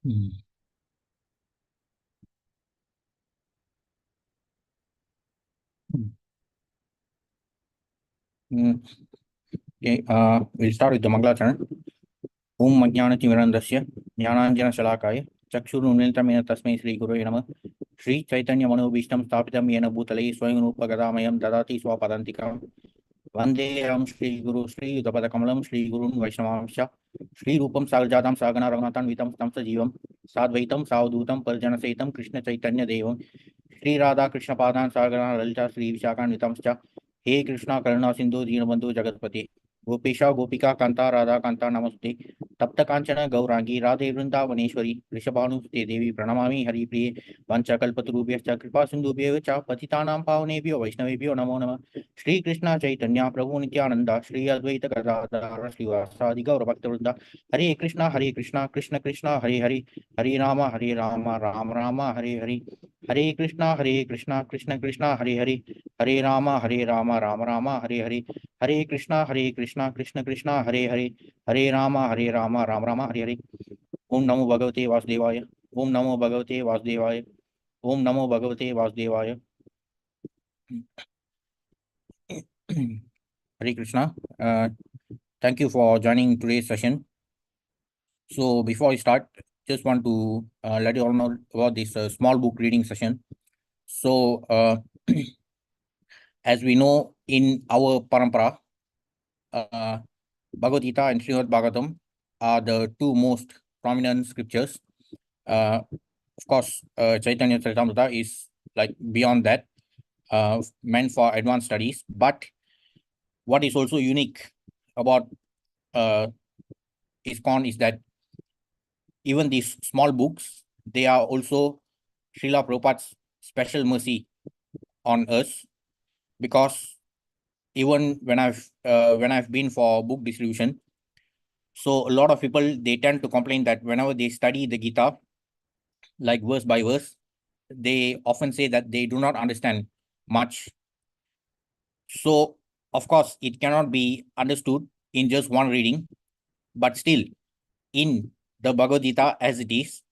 Hmm. Hmm. Okay, we'll start with the Mangalacharan. Om Ajnanatimirandasya Jnananjanashalakaya Chakshuruniltamena Tasmai Sri Gurave Namah Sri Chaitanya Manobhishtam Sthapitam Yena Bhutale Swayam Rupagadamayam Dadati Swapadantikam Vandeham Sri Guru Sri Yudapadakamalam Sri Gurun Vaishnavamsha Sri Rupam Sarjatam Sagana Raghunathan Vitam Stamsa Jivam Sadvaitam Savdutam Parjana Saitam Krishna Chaitanya Devam Sri Radha Krishna Padan Sagana Lalita Sri Vishakan Vitamscha He Krishna Karuna Sindhu Deenabandhu Jagatpati Gopesha Gopika Kanta Radha Kanta Namaste तप्त कांचन गौरांगी राधे वृंदावनेश्वरी वृषभानुसुते देवी प्रणमामि हरिप्रिये वंशकल्पतरुभ्यश्च कृपा सिन्धुभ्यः च पतितानां पावनेभ्यो वैष्णवेभ्यो नमो नमः श्रीकृष्ण चैतन्य प्रभु नित्यानंद श्री अद्वैत गदाधर श्रीवासादि गौरभक्तवृंद हरे कृष्णा कृष्ण कृष्ण हरे हरे हरे राम राम राम हरे हरे हरे कृष्णा कृष्ण कृष्ण हरे राम राम हरे हरे हरे कृष्णा कृष्ण कृष्ण हरे राम राम हरे हरे ओम नमो भगवते वासुदेवाय ओम नमो भगवते वासुदेवाय ओम नमो भगवते वासुदेवाय Hare Krishna. Thank you for joining today's session. So before I start, just want to let you all know about this small book reading session. So as we know in our parampara, uh, Bhagavad Gita and Srimad Bhagavatam are the two most prominent scriptures. Of course, Chaitanya Charitamrita is like beyond that, meant for advanced studies. But what is also unique about uh, ISKCON is that even these small books, they are also Srila Prabhupada's special mercy on us, because even when I've been for book distribution, so a lot of people, they tend to complain that whenever they study the Gita, like verse by verse, they often say that they do not understand much. So of course it cannot be understood in just one reading, but still in the Bhagavad Gita as it is,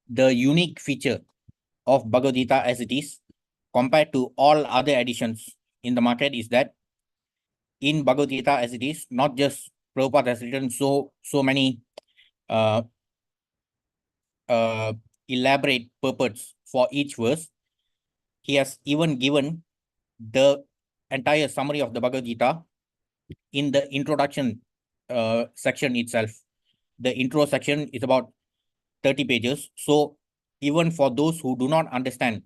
the unique feature of Bhagavad Gita as it is compared to all other editions in the market is that in Bhagavad Gita as it is, not just Prabhupada has written so many uh, uh, elaborate purports for each verse. He has even given the entire summary of the Bhagavad Gita in the introduction section itself. The intro section is about 30 pages. So even for those who do not understand,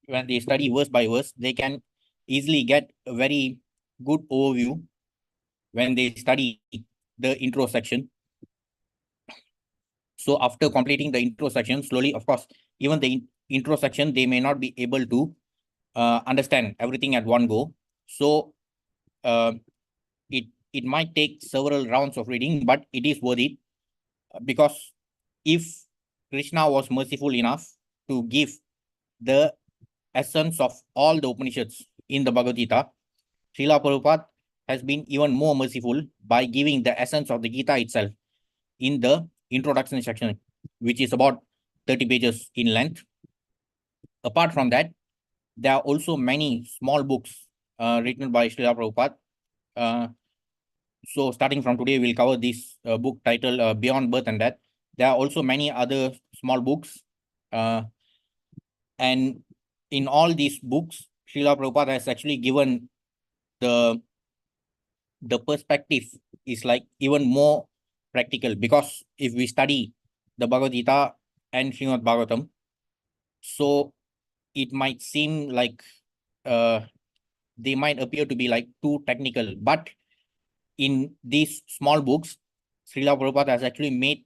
when they study verse by verse, they can easily get a very good overview when they study the intro section. So after completing the intro section, slowly, of course, even the intro section, they may not be able to understand everything at one go. So uh, it might take several rounds of reading, but it is worth it, because if Krishna was merciful enough to give the essence of all the Upanishads in the Bhagavad Gita, Srila Prabhupada has been even more merciful by giving the essence of the Gita itself in the introduction section, which is about 30 pages in length. Apart from that, there are also many small books written by Srila Prabhupada. Uh, so starting from today, we'll cover this book titled Beyond Birth and Death. There are also many other small books. And in all these books, Srila Prabhupada has actually given the perspective is like even more practical, because if we study the Bhagavad Gita and Srimad Bhagavatam, so it might seem like they might appear to be like too technical, but in these small books, Srila Prabhupada has actually made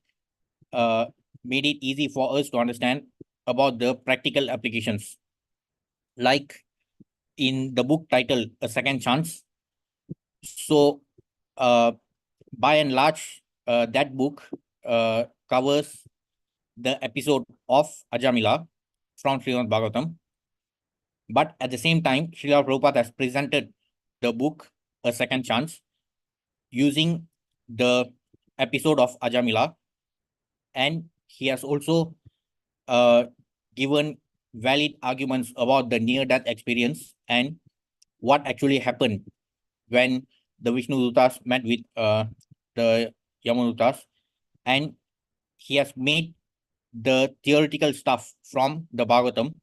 it easy for us to understand about the practical applications. Like in the book titled A Second Chance. So by and large, that book covers the episode of Ajamila from Srimad Bhagavatam. But at the same time, Srila Prabhupada has presented the book A Second Chance using the episode of Ajamila and he has also given valid arguments about the near-death experience and what actually happened when the Vishnu Dutas met with the Yamadutas, and he has made the theoretical stuff from the Bhagavatam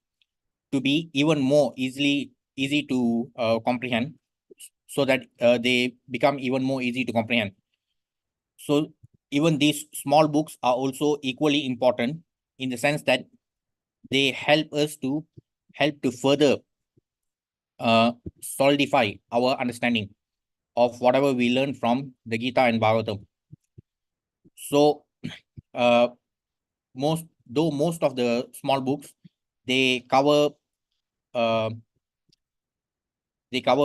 to be even more easy to comprehend, so that they become even more easy to comprehend. So even these small books are also equally important in the sense that they help to further solidify our understanding of whatever we learn from the Gita and Bhagavatam. So most of the small books, they cover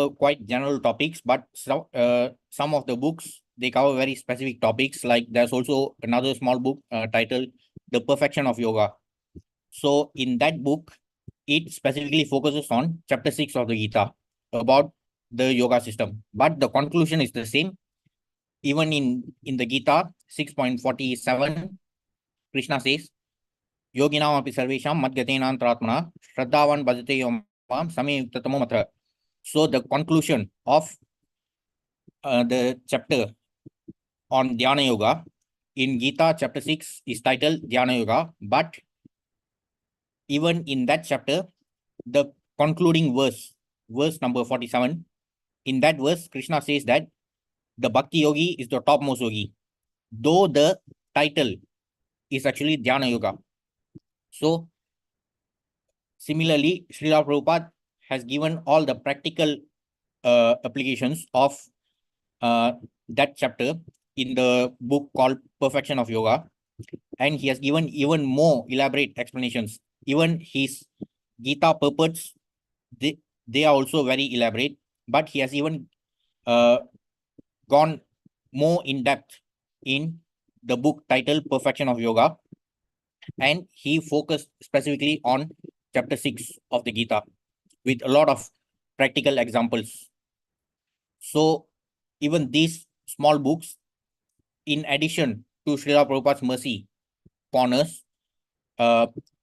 quite general topics, but some of the books, they cover very specific topics. Like there's also another small book titled The Perfection of Yoga. So in that book, it specifically focuses on chapter 6 of the Gita about the yoga system. But the conclusion is the same. Even in the Gita 6.47, Krishna says, Yoginam api sarvesham madgatenam tratmana shraddhavan bhajate yom same yuktatamo matra. So the conclusion of the chapter on Dhyana Yoga in Gita chapter 6 is titled Dhyana Yoga, but even in that chapter, the concluding verse number 47, in that verse, Krishna says that the Bhakti Yogi is the topmost yogi, though the title is actually Dhyana Yoga. So similarly, Srila Prabhupada has given all the practical applications of that chapter in the book called Perfection of Yoga, and he has given even more elaborate explanations. Even his Gita purports, they are also very elaborate, but he has even gone more in depth in the book titled Perfection of Yoga, and he focused specifically on chapter 6 of the Gita with a lot of practical examples. So even these small books, in addition to Srila Prabhupada's mercy upon us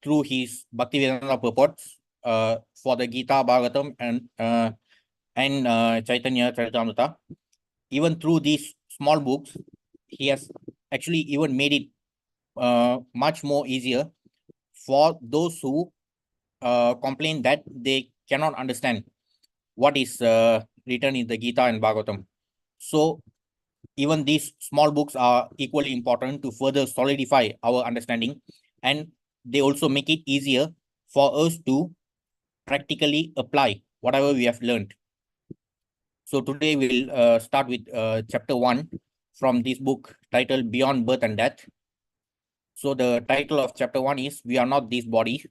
through his Bhaktivedanta purports for the Gita, Bhagavatam, and Chaitanya Charitamrita, even through these small books, he has actually even made it much more easier for those who complain that they cannot understand what is written in the Gita and Bhagavatam. So even these small books are equally important to further solidify our understanding, and they also make it easier for us to practically apply whatever we have learned. So today we'll start with chapter 1 from this book titled Beyond Birth and Death. So the title of chapter 1 is We Are Not This Body.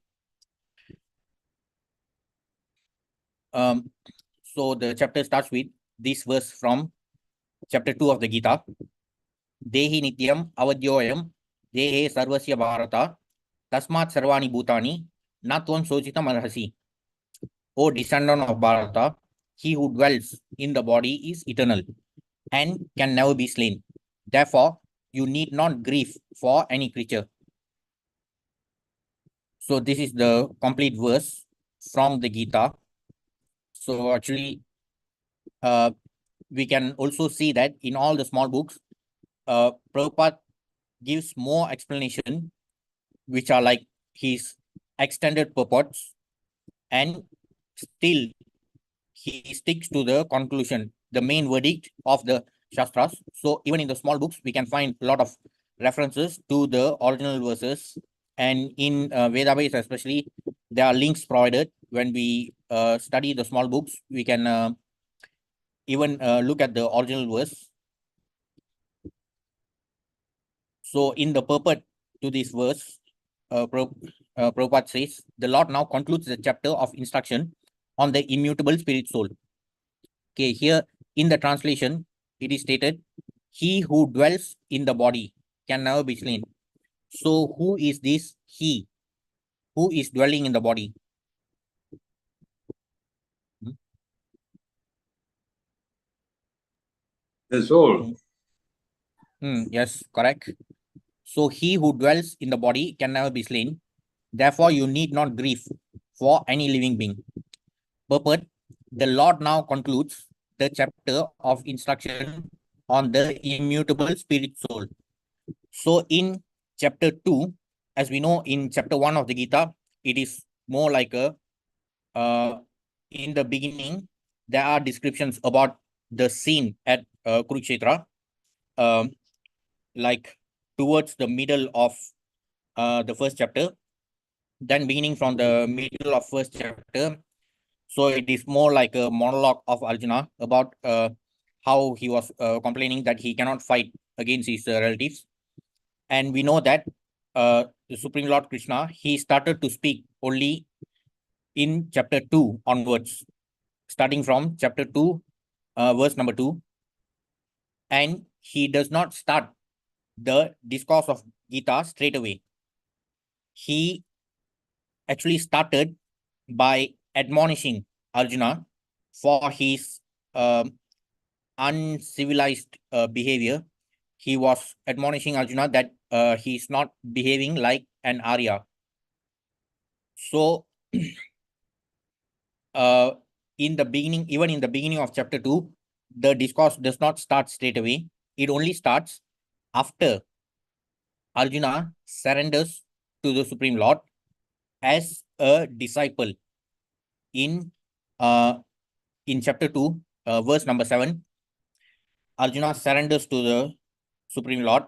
So the chapter starts with this verse from chapter 2 of the Gita. Dehi nityam avadyoyam dehe sarvasya bharata tasmat sarvani bhutani natvam sochitam arhasi. O descendant of Bharata, he who dwells in the body is eternal and can never be slain. Therefore, you need not grieve for any creature. So this is the complete verse from the Gita. So actually, we can also see that in all the small books, Prabhupada gives more explanation, which are like his extended purports, and still he sticks to the conclusion, the main verdict of the Shastras. So even in the small books, we can find a lot of references to the original verses. And in Vedabase especially, there are links provided. When we study the small books, we can even look at the original verse. So in the purport to this verse, Prabhupada says, the Lord now concludes the chapter of instruction on the immutable spirit soul. Okay, here in the translation, it is stated, he who dwells in the body can never be slain. So who is this he who is dwelling in the body? The soul. Yes, correct. So he who dwells in the body can never be slain. Therefore, you need not grieve for any living being. Purport: the Lord now concludes the chapter of instruction on the immutable spirit soul. So in chapter 2, as we know in chapter 1 of the Gita, it is more like a, in the beginning, there are descriptions about the scene at Kurukshetra, like towards the middle of the first chapter, then beginning from the middle of first chapter. So it is more like a monologue of Arjuna about how he was complaining that he cannot fight against his relatives. And we know that the Supreme Lord Krishna, he started to speak only in chapter 2 onwards, starting from chapter 2, verse number 2. And he does not start the discourse of Gita straight away. He actually started by admonishing Arjuna for his uncivilized behavior. He was admonishing Arjuna that he is not behaving like an Arya. So, in the beginning, even in the beginning of chapter 2, the discourse does not start straight away. It only starts after Arjuna surrenders to the Supreme Lord as a disciple. In chapter 2, verse number 7, Arjuna surrenders to the Supreme Lord.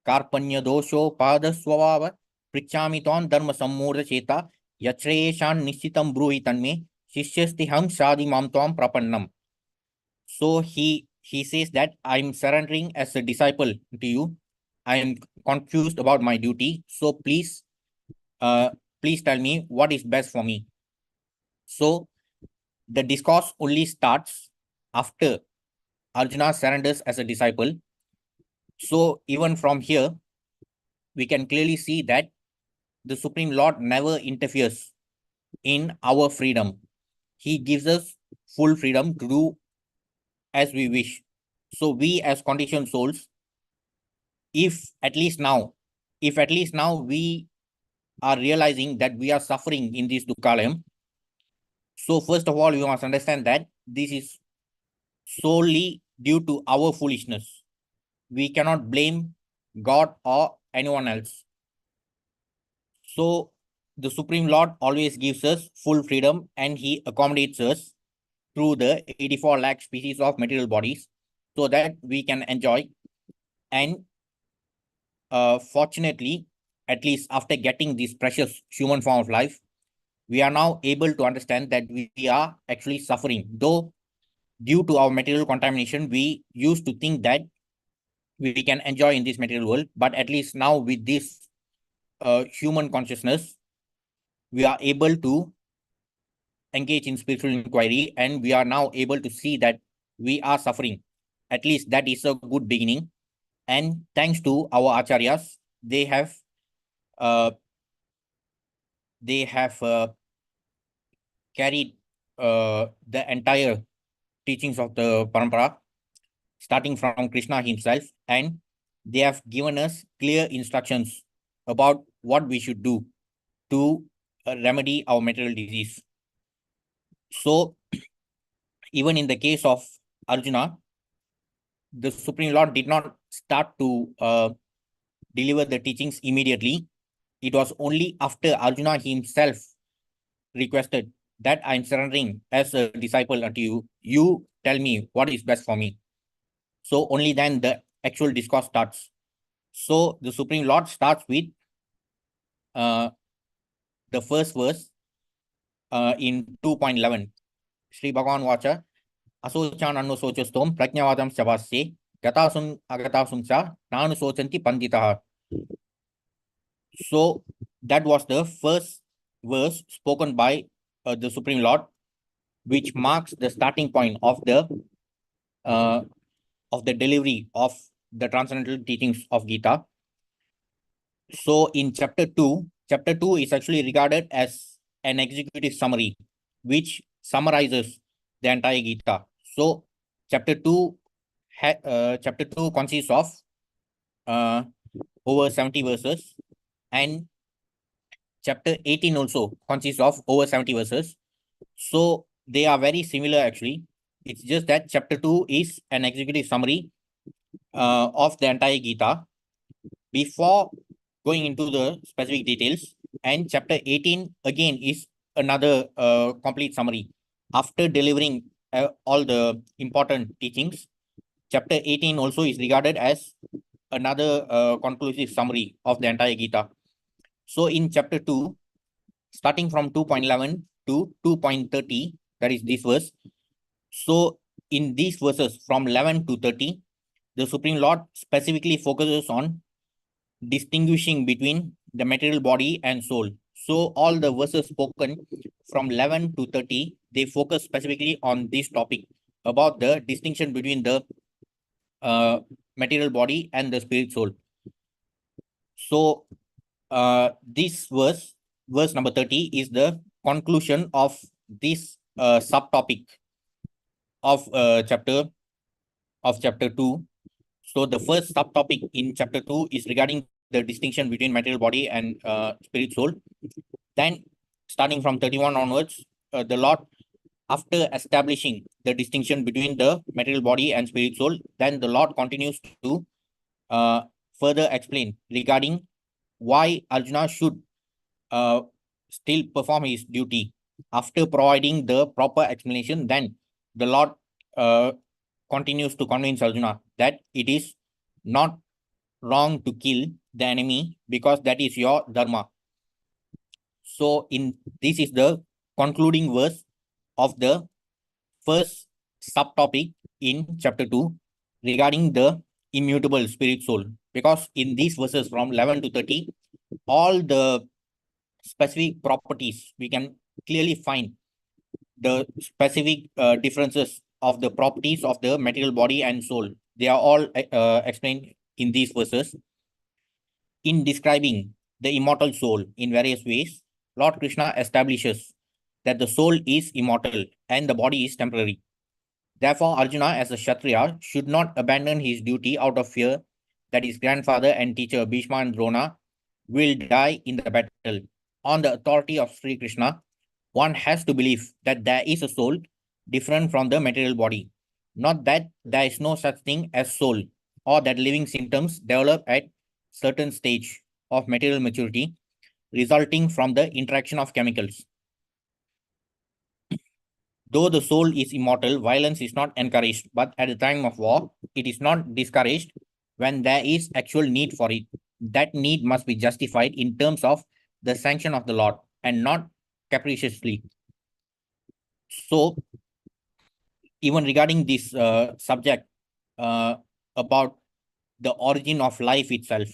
Karpanya dosho pada swabhava prichami tvam dharma sammurda cheta yachreshan nishitam bruhi tanme shishyasti ham shadi mam tvam prapannam. So he says that I'm surrendering as a disciple to you. I am confused about my duty. So please tell me what is best for me. So the discourse only starts after Arjuna surrenders as a disciple. So even from here, we can clearly see that the Supreme Lord never interferes in our freedom. He gives us full freedom to do as we wish. So we as conditioned souls, if at least now we are realizing that we are suffering in this Dukkalayam, so first of all, we must understand that this is solely due to our foolishness. We cannot blame God or anyone else. So the Supreme Lord always gives us full freedom and he accommodates us through the 84 lakh species of material bodies so that we can enjoy. And fortunately, at least after getting this precious human form of life, we are now able to understand that we are actually suffering. Though due to our material contamination, we used to think that we can enjoy in this material world, but at least now with this human consciousness, we are able to engage in spiritual inquiry and we are now able to see that we are suffering. At least that is a good beginning. And thanks to our acharyas, they have carried the entire teachings of the parampara, starting from Krishna himself, and they have given us clear instructions about what we should do to remedy our material disease. So, even in the case of Arjuna, the Supreme Lord did not start to deliver the teachings immediately. It was only after Arjuna himself requested that I'm surrendering as a disciple unto you. You tell me what is best for me. So only then the actual discourse starts. So the Supreme Lord starts with the first verse in 2.11. Sri Bhagavan Vacha, Asochan Anusocastom, Prajnavadam Savasya, Gatasum Agatasum Cha, Nanu Sochanti Panditaha. So that was the first verse spoken by the Supreme Lord, which marks the starting point of the delivery of the transcendental teachings of Gita. So in chapter 2 is actually regarded as an executive summary, which summarizes the entire Gita. So chapter 2 consists of over 70 verses, and chapter 18 also consists of over 70 verses. So they are very similar actually. It's just that chapter 2 is an executive summary of the entire Gita before going into the specific details. And chapter 18 again is another complete summary. After delivering all the important teachings, chapter 18 also is regarded as another conclusive summary of the entire Gita. So in chapter 2, starting from 2.11 to 2.30, that is this verse. So in these verses from 11 to 30, the Supreme Lord specifically focuses on distinguishing between the material body and soul. So all the verses spoken from 11 to 30, they focus specifically on this topic about the distinction between the material body and the spirit soul. So this verse number 30 is the conclusion of this subtopic of chapter 2. So the first subtopic in chapter 2 is regarding the distinction between material body and spirit soul. Then starting from 31 onwards, the Lord, after establishing the distinction between the material body and spirit soul, then the Lord continues to further explain regarding why Arjuna should still perform his duty. After providing the proper explanation, then the Lord continues to convince Arjuna that it is not wrong to kill the enemy because that is your dharma. So this is the concluding verse of the first subtopic in chapter 2 regarding the immutable spirit soul, because in these verses from 11 to 30, all the specific properties, we can clearly find the specific differences of the properties of the material body and soul. They are all explained in these verses. In describing the immortal soul in various ways, Lord Krishna establishes that the soul is immortal and the body is temporary. Therefore, Arjuna, as a Kshatriya, should not abandon his duty out of fear that his grandfather and teacher Bhishma and Drona will die in the battle. On the authority of Sri Krishna, one has to believe that there is a soul different from the material body, not that there is no such thing as soul, or that living symptoms develop at certain stage of material maturity resulting from the interaction of chemicals. Though the soul is immortal, violence is not encouraged, but at the time of war, it is not discouraged when there is actual need for it. That need must be justified in terms of the sanction of the Lord and not capriciously. So, even regarding this subject about the origin of life itself.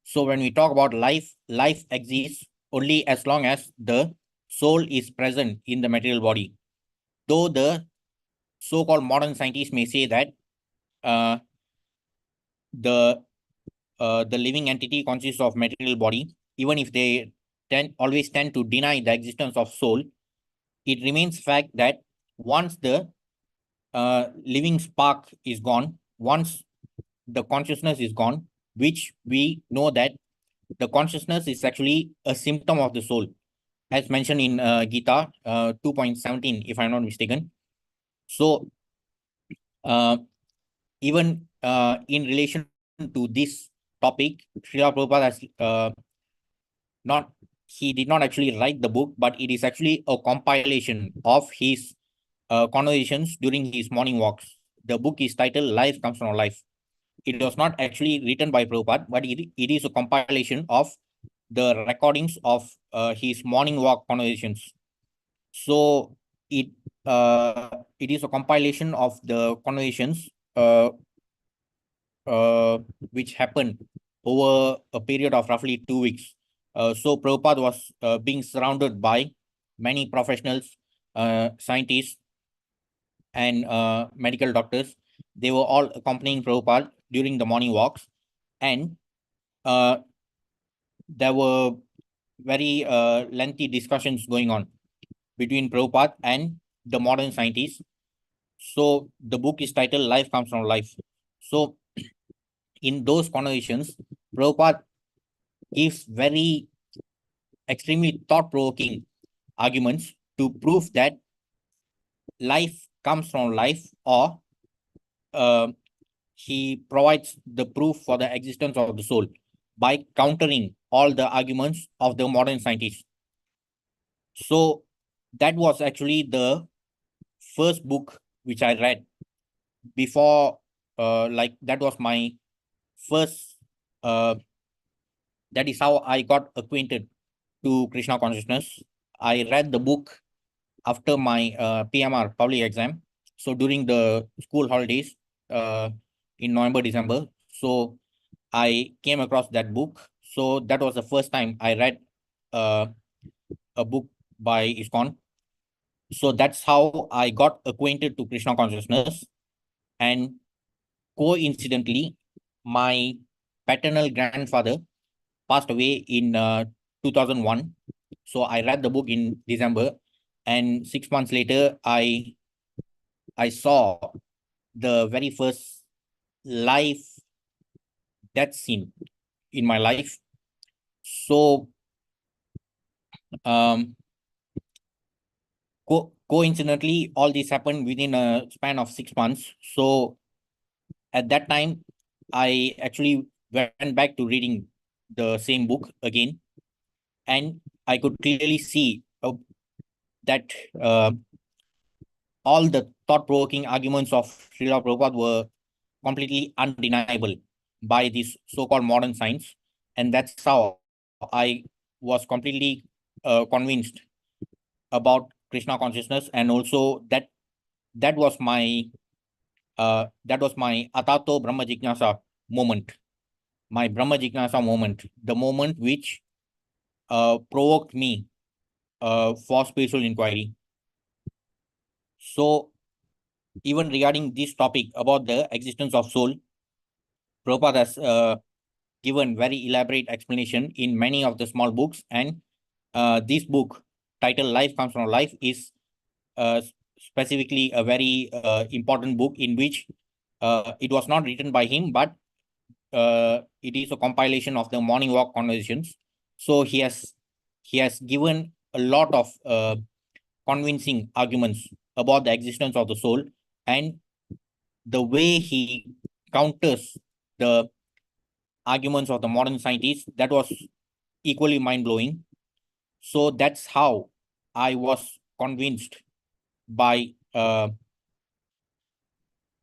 So, when we talk about life, life exists only as long as the soul is present in the material body. Though the so-called modern scientists may say that the living entity consists of material body, even if they always tend to deny the existence of soul, it remains fact that once the living spark is gone, once the consciousness is gone, which we know that the consciousness is actually a symptom of the soul, as mentioned in Gita 2.17, if I'm not mistaken. So even in relation to this topic, Srila Prabhupada has he did not actually write the book, but it is actually a compilation of his conversations during his morning walks. The book is titled Life Comes from Life. It was not actually written by Prabhupada, but it is a compilation of the recordings of his morning walk conversations. So it is a compilation of the conversations which happened over a period of roughly 2 weeks. So Prabhupada was being surrounded by many professionals, scientists, and medical doctors. They were all accompanying Prabhupada during the morning walks, and there were very lengthy discussions going on between Prabhupada and the modern scientists. So the book is titled Life Comes from Life. So in those conversations, Prabhupada gives very extremely thought-provoking arguments to prove that life comes from life, or he provides the proof for the existence of the soul by countering all the arguments of the modern scientists. So that was actually the first book which I read before, like that was my first, that is how I got acquainted to Krishna consciousness. I read the book after my PMR public exam. So during the school holidays in November, December. So I came across that book. So that was the first time I read a book by ISKCON. So that's how I got acquainted to Krishna consciousness. And coincidentally, my paternal grandfather passed away in 2001. So I read the book in December, and 6 months later, I saw the very first live death scene in my life. So coincidentally, all this happened within a span of 6 months. So at that time, I actually went back to reading the same book again, and I could clearly see that all the thought-provoking arguments of Srila Prabhupada were completely undeniable by this so-called modern science. And that's how I was completely convinced about Krishna consciousness. And also that was my Atato Brahma Jignasa moment, my Brahma Jignasa moment, the moment which provoked me for spiritual inquiry. So even regarding this topic about the existence of soul, Prabhupada has given very elaborate explanation in many of the small books, and this book titled Life Comes from Life is specifically a very important book in which it was not written by him, but it is a compilation of the morning walk conversations. So he has given a lot of convincing arguments about the existence of the soul, and the way he counters the arguments of the modern scientists, that was equally mind-blowing. So that's how I was convinced by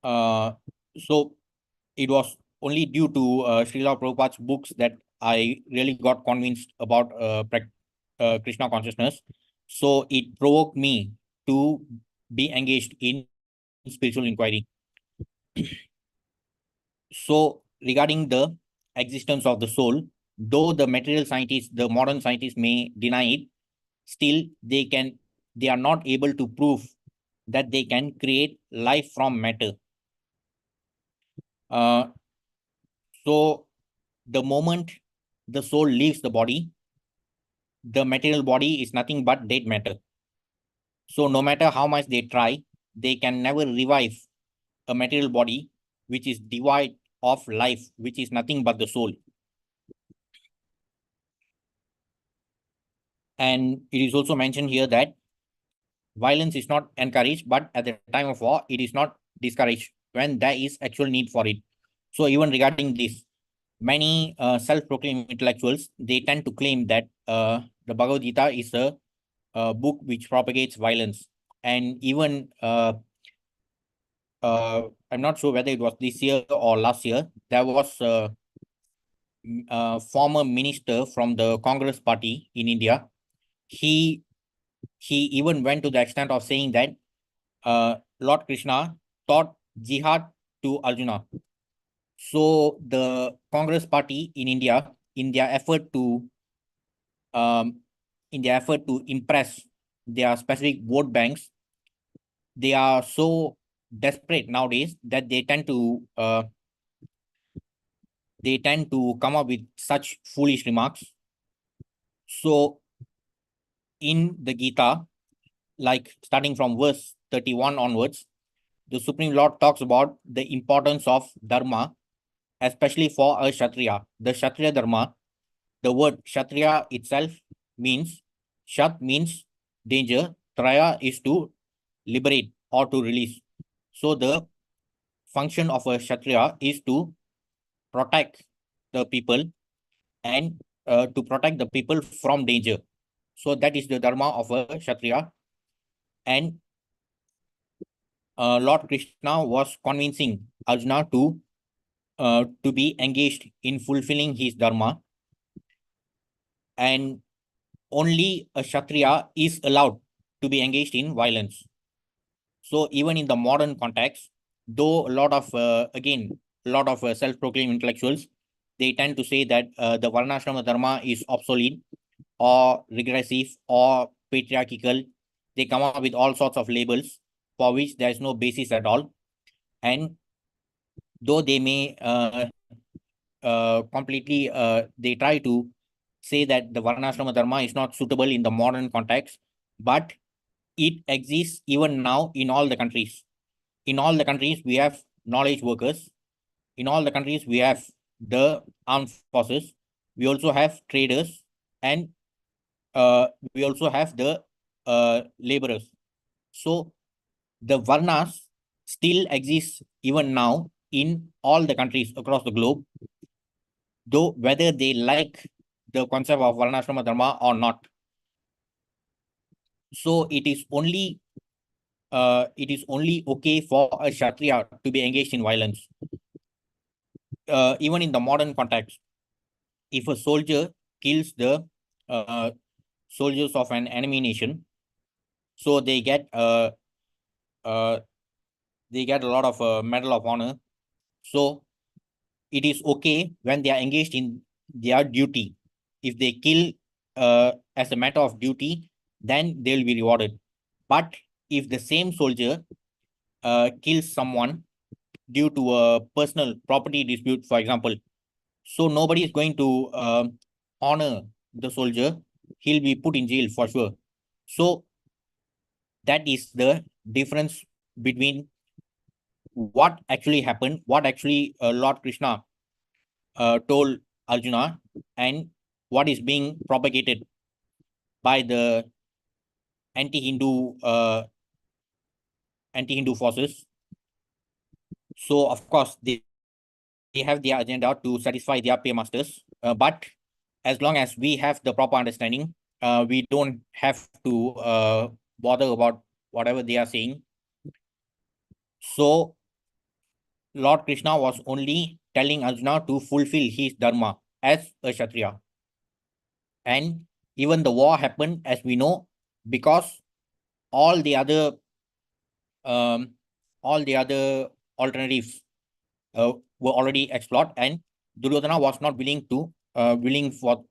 so it was only due to Srila Prabhupada's books that I really got convinced about Krishna consciousness. So it provoked me to be engaged in spiritual inquiry. So regarding the existence of the soul, though the material scientists, the modern scientists may deny it, still they are not able to prove that they can create life from matter. So the moment the soul leaves the body, the material body is nothing but dead matter. So no matter how much they try, they can never revive a material body which is devoid of life, which is nothing but the soul. And it is also mentioned here that violence is not encouraged, but at the time of war, it is not discouraged when there is actual need for it. So even regarding this, many self-proclaimed intellectuals, they tend to claim that the Bhagavad Gita is a book which propagates violence. And even I'm not sure whether it was this year or last year, there was a former minister from the Congress party in India. He even went to the extent of saying that Lord Krishna taught jihad to Arjuna. So the Congress party in India, in their effort to impress their specific vote banks, they are so desperate nowadays that they tend to come up with such foolish remarks. So in the Gita, like starting from verse 31 onwards, the Supreme Lord talks about the importance of dharma especially for a Kshatriya. The Kshatriya Dharma, the word Kshatriya itself means, Shat means danger, Traya is to liberate or to release. So the function of a Kshatriya is to protect the people and to protect the people from danger. So that is the dharma of a Kshatriya. And Lord Krishna was convincing Arjuna to be engaged in fulfilling his dharma. And only a Kshatriya is allowed to be engaged in violence. So even in the modern context, though a lot of, self-proclaimed intellectuals, they tend to say that the Varnashrama Dharma is obsolete or regressive or patriarchal. They come up with all sorts of labels for which there is no basis at all. And though they may completely, they try to say that the Varnashrama Dharma is not suitable in the modern context, but it exists even now in all the countries. In all the countries, we have knowledge workers. In all the countries, we have the armed forces. We also have traders, and we also have the laborers. So the Varnas still exist even now in all the countries across the globe, though whether they like the concept of Varnashrama Dharma or not. So it is only okay for a Kshatriya to be engaged in violence. Even in the modern context, if a soldier kills the soldiers of an enemy nation, so they get a lot of Medal of Honor. So it is okay when they are engaged in their duty. If they kill as a matter of duty, then they will be rewarded. But if the same soldier kills someone due to a personal property dispute, for example, so nobody is going to honor the soldier. He'll be put in jail for sure. So that is the difference between what actually happened, what actually Lord Krishna told Arjuna, and what is being propagated by the anti-Hindu forces. So of course they have their agenda to satisfy their paymasters, but as long as we have the proper understanding, we don't have to bother about whatever they are saying. So Lord Krishna was only telling Arjuna to fulfill his dharma as a Kshatriya. And even the war happened, as we know, because all the other alternatives were already explored, and Duryodhana was not willing to agree for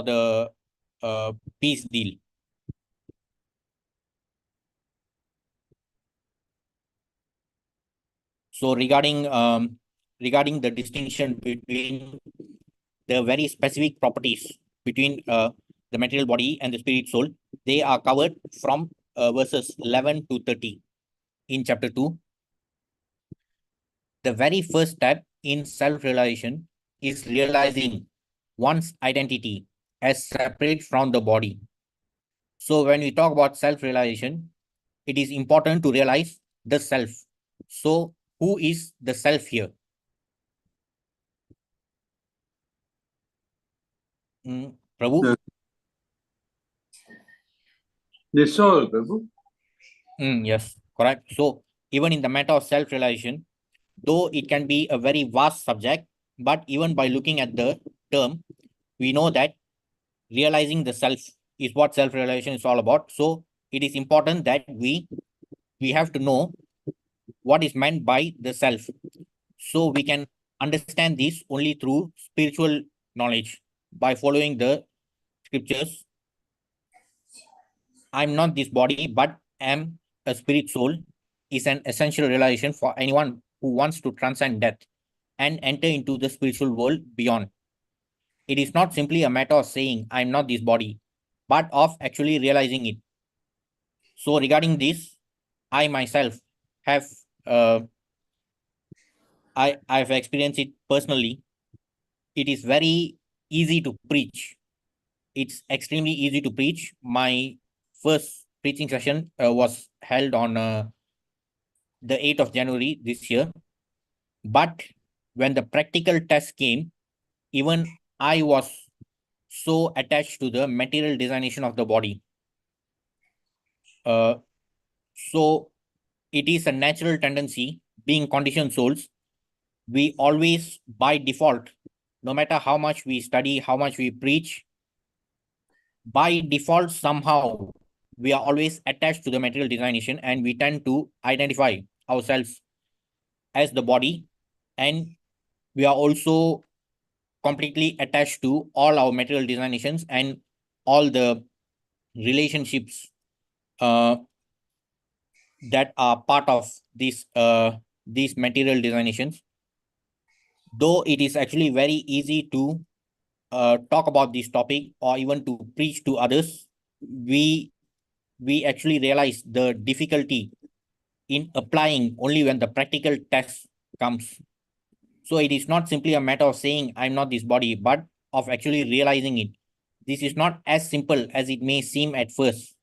the peace deal. So regarding the distinction between the very specific properties between the material body and the spirit soul, they are covered from verses 11 to 30 in chapter 2. The very first step in self-realization is realizing one's identity as separate from the body. So when we talk about self-realization, it is important to realize the self. So who is the self here? Prabhu? The soul, Prabhu. Yes, correct. So even in the matter of self-realization, though it can be a very vast subject, but even by looking at the term, we know that realizing the self is what self-realization is all about. So it is important that we have to know what is meant by the self. So we can understand this only through spiritual knowledge by following the scriptures. I'm not this body, but am a spirit soul is an essential realization for anyone who wants to transcend death and enter into the spiritual world beyond. It is not simply a matter of saying, I'm not this body, but of actually realizing it. So regarding this, I myself have I've experienced it personally. It is very easy to preach. It's extremely easy to preach. My first preaching session was held on the 8th of January this year. But when the practical test came, even I was so attached to the material designation of the body. So it is a natural tendency, being conditioned souls, we always by default, no matter how much we study, how much we preach, by default, somehow we are always attached to the material designation, and we tend to identify ourselves as the body, and we are also completely attached to all our material designations and all the relationships that are part of these material designations. Though it is actually very easy to talk about this topic or even to preach to others, we actually realize the difficulty in applying only when the practical test comes. So it is not simply a matter of saying I'm not this body, but of actually realizing it. This is not as simple as it may seem at first.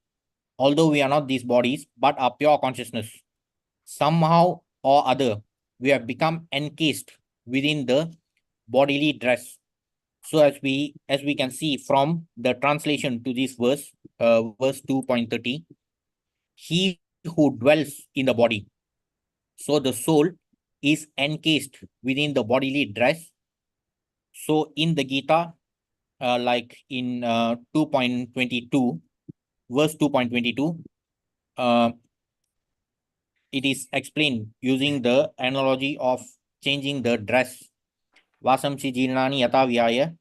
Although we are not these bodies, but are pure consciousness. Somehow or other, we have become encased within the bodily dress. So as we can see from the translation to this verse, verse 2.30, he who dwells in the body. So the soul is encased within the bodily dress. So in the Gita, like in 2.22, verse 2.22, it is explained using the analogy of changing the dress. Vasamsi jirnani yata vyaya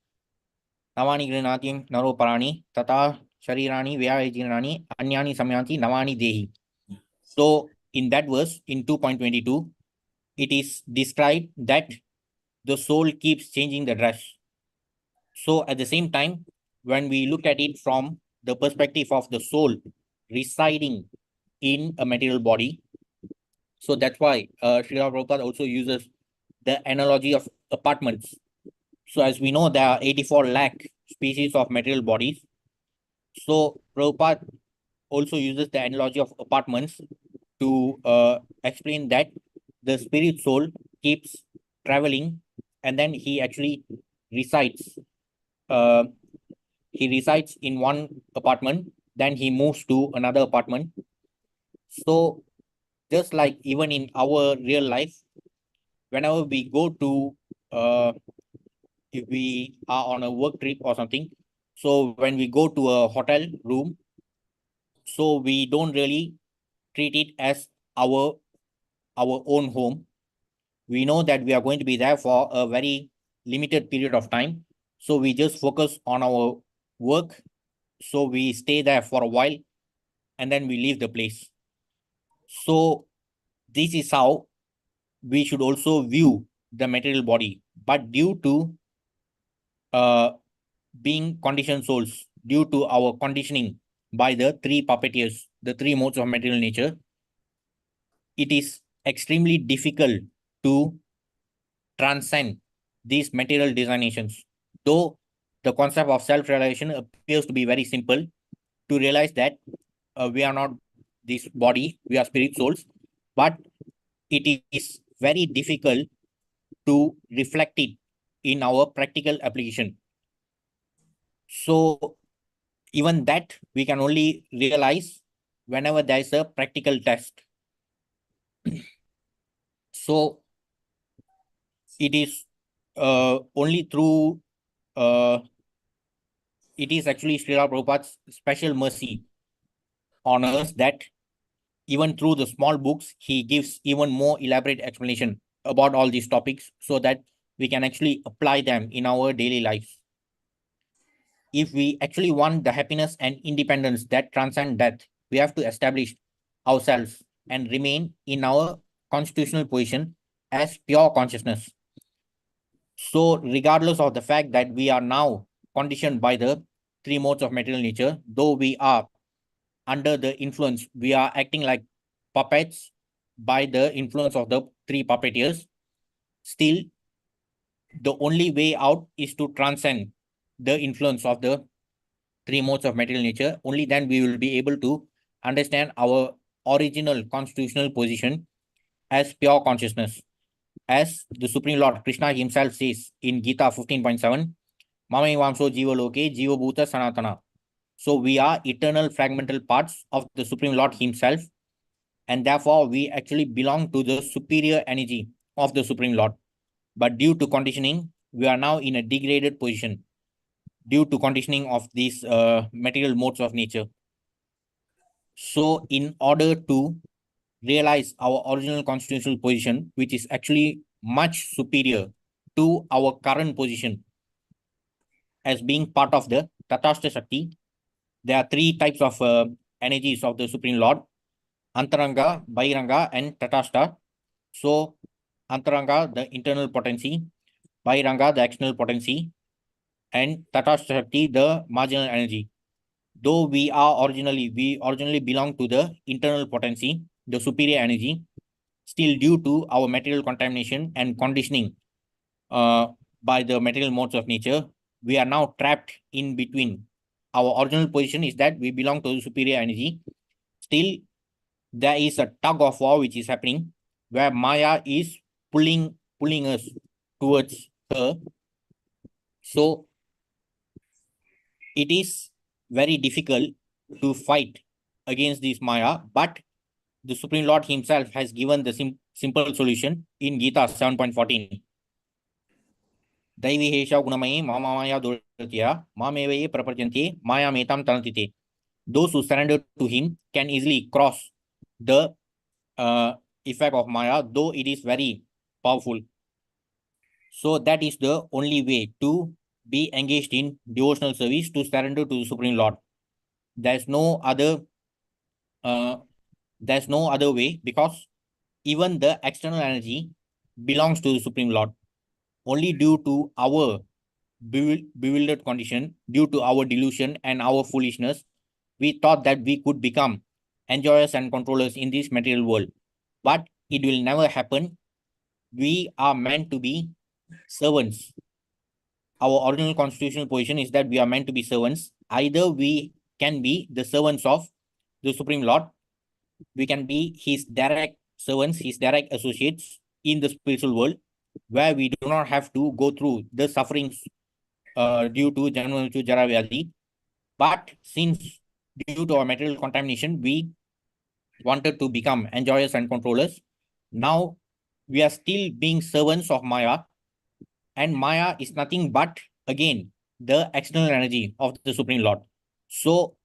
navani grinatim naro parani tata sharirani vyaya jirnani anyani samyanti navani dehi. So in that verse, in 2.22, it is described that the soul keeps changing the dress. So at the same time, when we look at it from the perspective of the soul residing in a material body, so that's why Srila Prabhupada also uses the analogy of apartments. So as we know, there are 84 lakh species of material bodies. So Prabhupada also uses the analogy of apartments to explain that the spirit soul keeps traveling, and then he actually resides. He resides in one apartment, then he moves to another apartment. So just like even in our real life, whenever we go to, if we are on a work trip or something, so when we go to a hotel room, so we don't really treat it as our own home. We know that we are going to be there for a very limited period of time. So we just focus on our work. So we stay there for a while and then we leave the place. So this is how we should also view the material body. But due to being conditioned souls, due to our conditioning by the three puppeteers, the three modes of material nature, it is extremely difficult to transcend these material designations. Though the concept of self-realization appears to be very simple, to realize that we are not this body, we are spirit souls, but it is very difficult to reflect it in our practical application. So even that we can only realize whenever there is a practical test. So it is only through it is actually Srila Prabhupada's special mercy on us that even through the small books, he gives even more elaborate explanation about all these topics so that we can actually apply them in our daily lives. If we actually want the happiness and independence that transcend death, we have to establish ourselves and remain in our constitutional position as pure consciousness. So regardless of the fact that we are now conditioned by the three modes of material nature, though we are under the influence, we are acting like puppets by the influence of the three puppeteers, still the only way out is to transcend the influence of the three modes of material nature. Only then we will be able to understand our original constitutional position as pure consciousness. As the Supreme Lord Krishna himself says in Gita 15.7, Mame Vamso Jiva Loke Jiva Bhuta Sanatana. So we are eternal fragmental parts of the Supreme Lord himself, and therefore we actually belong to the superior energy of the Supreme Lord. But due to conditioning, we are now in a degraded position due to conditioning of these material modes of nature. So in order to realize our original constitutional position, which is actually much superior to our current position as being part of the Tatastha Shakti, there are three types of energies of the Supreme Lord: Antaranga, Bahiranga, and Tatastha. So Antaranga, the internal potency; Bahiranga, the external potency; and Tatastha Shakti, the marginal energy. Though we originally belong to the internal potency, the superior energy, still due to our material contamination and conditioning by the material modes of nature, we are now trapped in between. Our original position is that we belong to the superior energy. Still, there is a tug of war which is happening, where Maya is pulling us towards her. So it is very difficult to fight against this Maya, but the Supreme Lord himself has given the simple solution in Gita 7.14. Daivi Hesha Gunamayi Mama Maya Duratiya Mameve Prapajanti Maya Metam Talantite. Those who surrender to him can easily cross the effect of Maya, though it is very powerful. So that is the only way to be engaged in devotional service, to surrender to the Supreme Lord. There's no other way, because even the external energy belongs to the Supreme Lord. Only due to our bewildered condition, due to our delusion and our foolishness, we thought that we could become enjoyers and controllers in this material world. But it will never happen. We are meant to be servants. Our original constitutional position is that we are meant to be servants. Either we can be the servants of the Supreme Lord, we can be his direct servants, his direct associates in the spiritual world, where we do not have to go through the sufferings due to Janma Mrityu Jara Vyadhi. But since due to our material contamination, we wanted to become enjoyers and controllers, now we are still being servants of Maya, and Maya is nothing but, again, the external energy of the Supreme Lord. So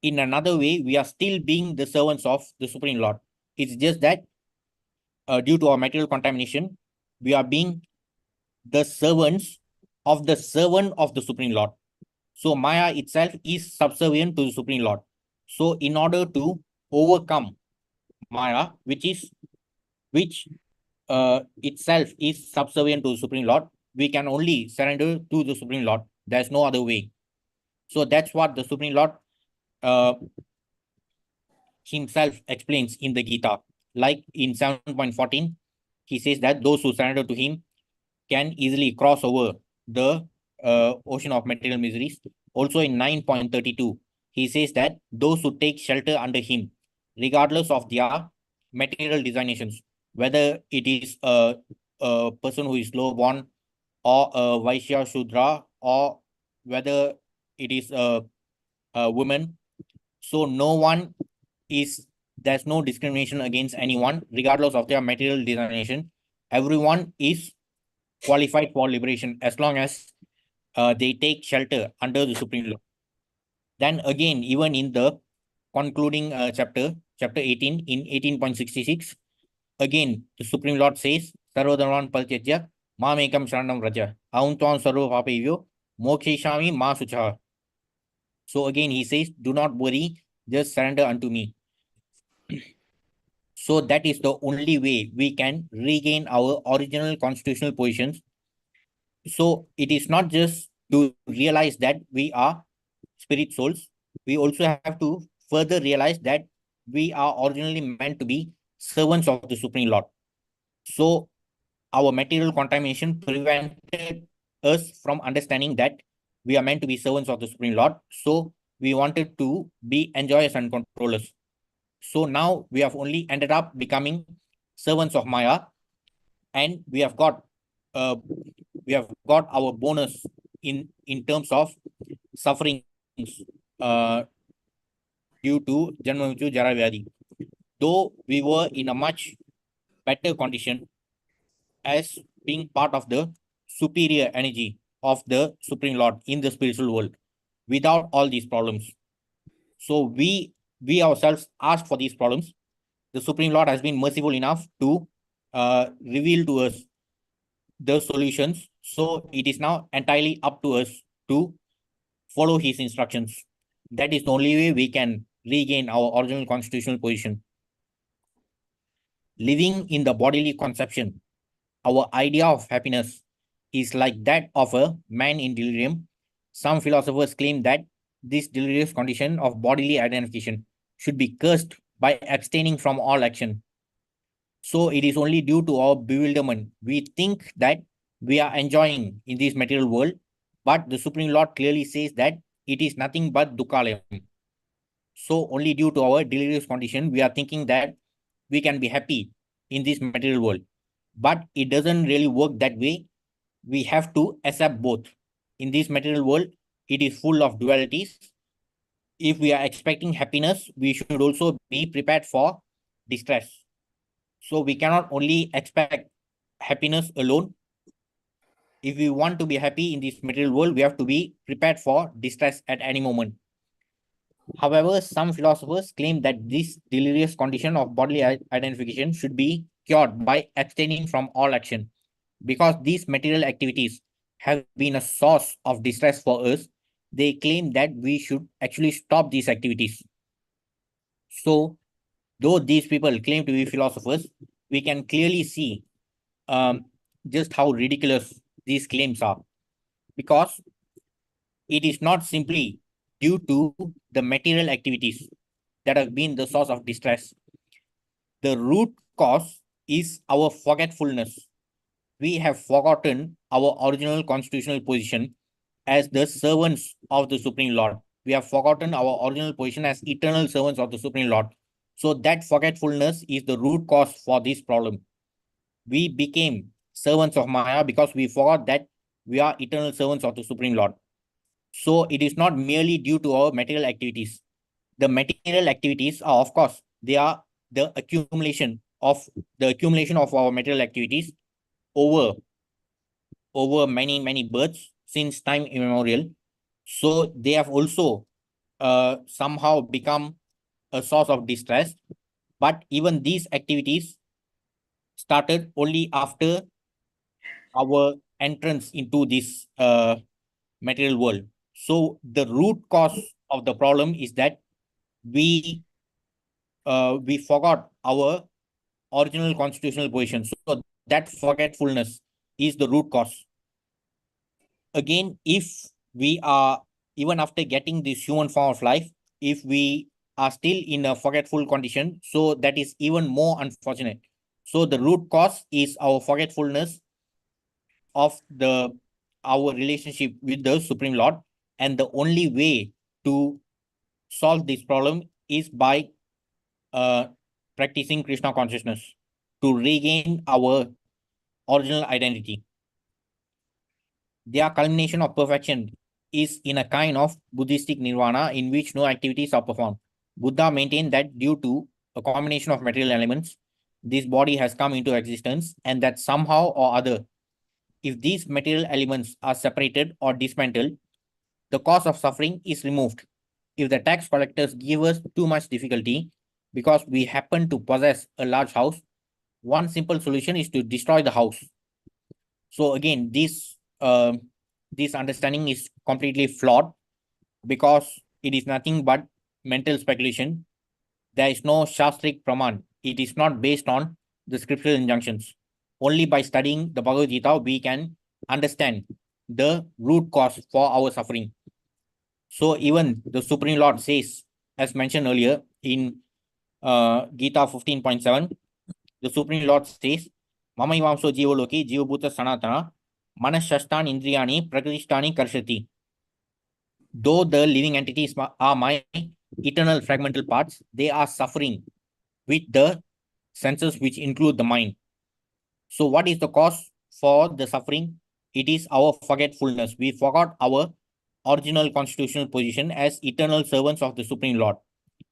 in another way, we are still being the servants of the Supreme Lord. It's just that due to our material contamination, we are being the servants of the servant of the Supreme Lord. So Maya itself is subservient to the Supreme Lord. So in order to overcome Maya, which itself is subservient to the Supreme Lord, we can only surrender to the Supreme Lord. There's no other way. So that's what the Supreme Lord himself explains in the Gita. Like in 7.14, he says that those who surrender to him can easily cross over the ocean of material miseries. Also in 9.32, he says that those who take shelter under him, regardless of their material designations, whether it is a person who is low born, or a Vaishya Shudra, or whether it is a woman. So there's no discrimination against anyone, regardless of their material designation. Everyone is qualified for liberation as long as they take shelter under the Supreme Lord. Then again, even in the concluding chapter 18, in 18.66, again, the Supreme Lord says, Sarvadharman Paltyajya, Mamekam Sharanam Raja, Auntuan Sarva Papavyo, Mokshishami Ma Sucha. So again, he says, do not worry, just surrender unto me. So that is the only way we can regain our original constitutional positions. So it is not just to realize that we are spirit souls. We also have to further realize that we are originally meant to be servants of the Supreme Lord. So our material contamination prevented us from understanding that we are meant to be servants of the Supreme Lord. So we wanted to be enjoyers and controllers. So now we have only ended up becoming servants of Maya, and we have got our bonus in terms of sufferings due to Janma Mrityu Jara Vyadhi. Though we were in a much better condition as being part of the superior energy of the Supreme Lord in the spiritual world without all these problems. So we ourselves asked for these problems. The Supreme Lord has been merciful enough to reveal to us the solutions. So it is now entirely up to us to follow his instructions. That is the only way we can regain our original constitutional position. Living in the bodily conception, our idea of happiness is like that of a man in delirium. Some philosophers claim that this delirious condition of bodily identification should be cursed by abstaining from all action. So it is only due to our bewilderment. We think that we are enjoying in this material world, but the Supreme Lord clearly says that it is nothing but dukkalayam. So only due to our delirious condition, we are thinking that we can be happy in this material world. But it doesn't really work that way. We have to accept both. In this material world, it is full of dualities. If we are expecting happiness, we should also be prepared for distress. So we cannot only expect happiness alone. If we want to be happy in this material world, we have to be prepared for distress at any moment. However, some philosophers claim that this delirious condition of bodily identification should be cured by abstaining from all action. Because these material activities have been a source of distress for us, they claim that we should actually stop these activities. So, though these people claim to be philosophers, we can clearly see just how ridiculous these claims are. Because it is not simply due to the material activities that have been the source of distress. The root cause is our forgetfulness. We have forgotten our original constitutional position as the servants of the Supreme Lord. We have forgotten our original position as eternal servants of the Supreme Lord. So that forgetfulness is the root cause for this problem. We became servants of Maya because we forgot that we are eternal servants of the Supreme Lord. So it is not merely due to our material activities. The material activities are, of course, they are the accumulation of our material activities over many births since time immemorial. So they have also somehow become a source of distress. But even these activities started only after our entrance into this material world. So the root cause of the problem is that we forgot our original constitutional position. So that forgetfulness is the root cause. Again, if we are, even after getting this human form of life, if we are still in a forgetful condition, so that is even more unfortunate. So the root cause is our forgetfulness of our relationship with the Supreme Lord, and the only way to solve this problem is by practicing Krishna consciousness to regain our original identity. Their culmination of perfection is in a kind of Buddhistic nirvana in which no activities are performed. Buddha maintained that due to a combination of material elements, this body has come into existence, and that somehow or other, if these material elements are separated or dismantled, the cause of suffering is removed. If the tax collectors give us too much difficulty because we happen to possess a large house, one simple solution is to destroy the house. So again, this understanding is completely flawed because it is nothing but mental speculation. There is no Shastric Praman. It is not based on the scriptural injunctions. Only by studying the Bhagavad Gita, we can understand the root cause for our suffering. So even the Supreme Lord says, as mentioned earlier in Gita 15.7, the Supreme Lord says, Mamaivamso Jivaloki Jivabhuta Sanatana Manashastan Indriyani Prakrishtani Karshati. Though the living entities are my eternal fragmental parts, they are suffering with the senses which include the mind. So what is the cause for the suffering? It is our forgetfulness. We forgot our original constitutional position as eternal servants of the Supreme Lord.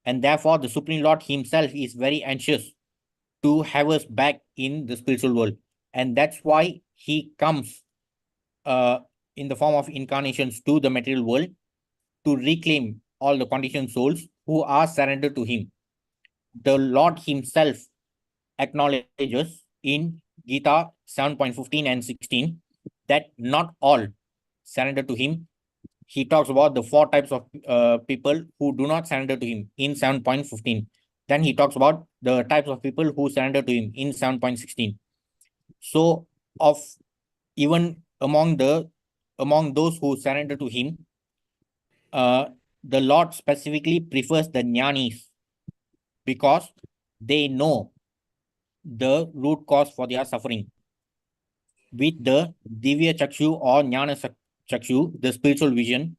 And therefore, the Supreme Lord himself is very anxious to have us back in the spiritual world. And that's why he comes in the form of incarnations to the material world to reclaim all the conditioned souls who are surrendered to him. The Lord himself acknowledges in Gita 7.15 and 16 that not all surrender to him. He talks about the 4 types of people who do not surrender to him in 7.15. Then he talks about the types of people who surrender to him in 7.16. So, of even among those who surrender to him, the Lord specifically prefers the jnanis because they know the root cause for their suffering. With the Divya Chakshu or Jnana Chakshu, the spiritual vision,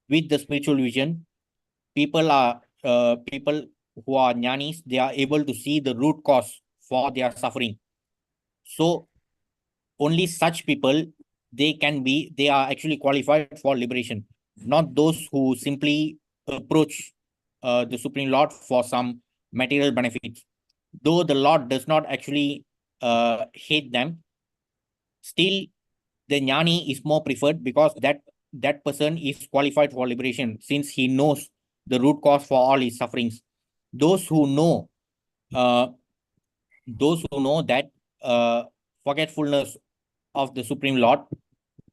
with the spiritual vision, people who are jnanis, they are able to see the root cause for their suffering. So only such people, they are actually qualified for liberation, not those who simply approach the Supreme Lord for some material benefits. Though the Lord does not actually hate them, still the jnani is more preferred because that person is qualified for liberation since he knows the root cause for all his sufferings. Those who know that forgetfulness of the Supreme Lord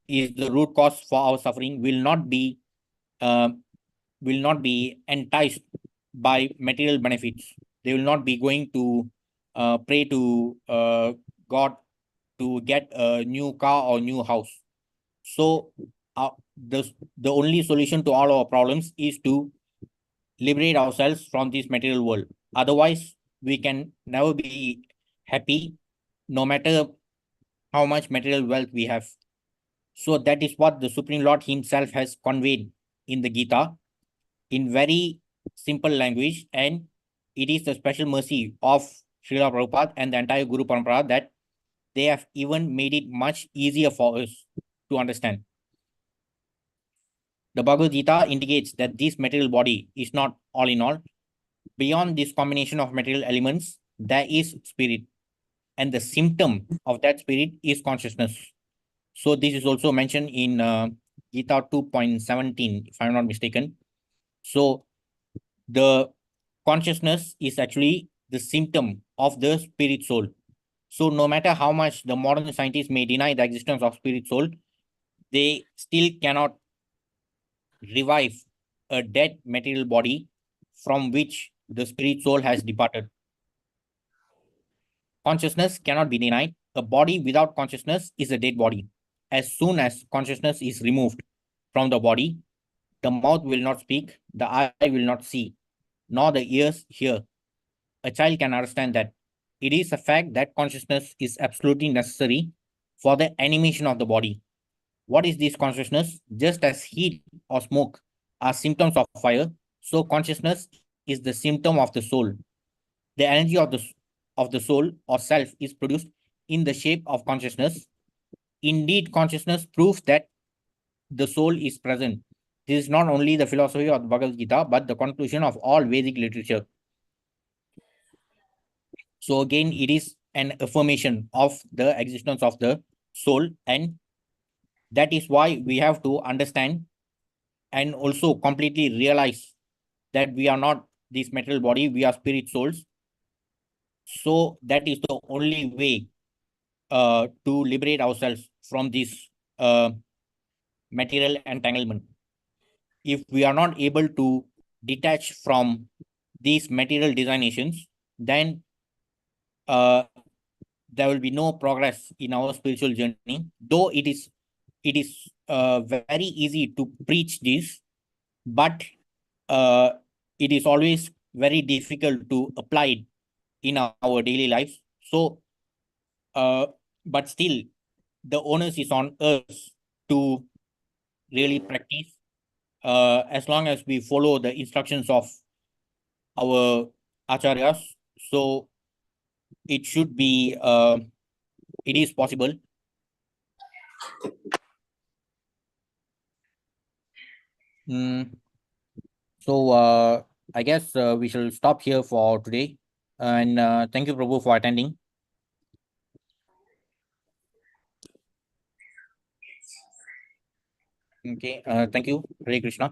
is the root cause for our suffering will not be enticed by material benefits. They will not be going to pray to God to get a new car or new house. So the only solution to all our problems is to liberate ourselves from this material world. Otherwise, we can never be happy, no matter how much material wealth we have. So that is what the Supreme Lord himself has conveyed in the Gita in very simple language, and it is the special mercy of Srila Prabhupada and the entire Guru Parampara that they have even made it much easier for us to understand. The Bhagavad Gita indicates that this material body is not all in all. Beyond this combination of material elements, there is spirit, and the symptom of that spirit is consciousness. So this is also mentioned in Gita 2.17, if I'm not mistaken. So the consciousness is actually the symptom of the spirit soul. So no matter how much the modern scientists may deny the existence of spirit soul, they still cannot revive a dead material body from which the spirit soul has departed. Consciousness cannot be denied. A body without consciousness is a dead body. As soon as consciousness is removed from the body, the mouth will not speak, the eye will not see, nor the ears hear. A child can understand that. It is a fact that consciousness is absolutely necessary for the animation of the body. What is this consciousness? Just as heat or smoke are symptoms of fire, so consciousness is the symptom of the soul. The energy of the soul or self is produced in the shape of consciousness. Indeed, consciousness proves that the soul is present. This is not only the philosophy of the Bhagavad Gita, but the conclusion of all Vedic literature. So again, it is an affirmation of the existence of the soul, and that is why we have to understand and also completely realize that we are not this material body, we are spirit souls. So that is the only way to liberate ourselves from this material entanglement. If we are not able to detach from these material designations, then there will be no progress in our spiritual journey. Though it is very easy to preach this, but it is always very difficult to apply it in our daily lives. So, but still, the onus is on us to really practice, as long as we follow the instructions of our acharyas. So it should be, it is possible. So I guess we shall stop here for today. And thank you, Prabhu, for attending. Okay, thank you. Hare Krishna.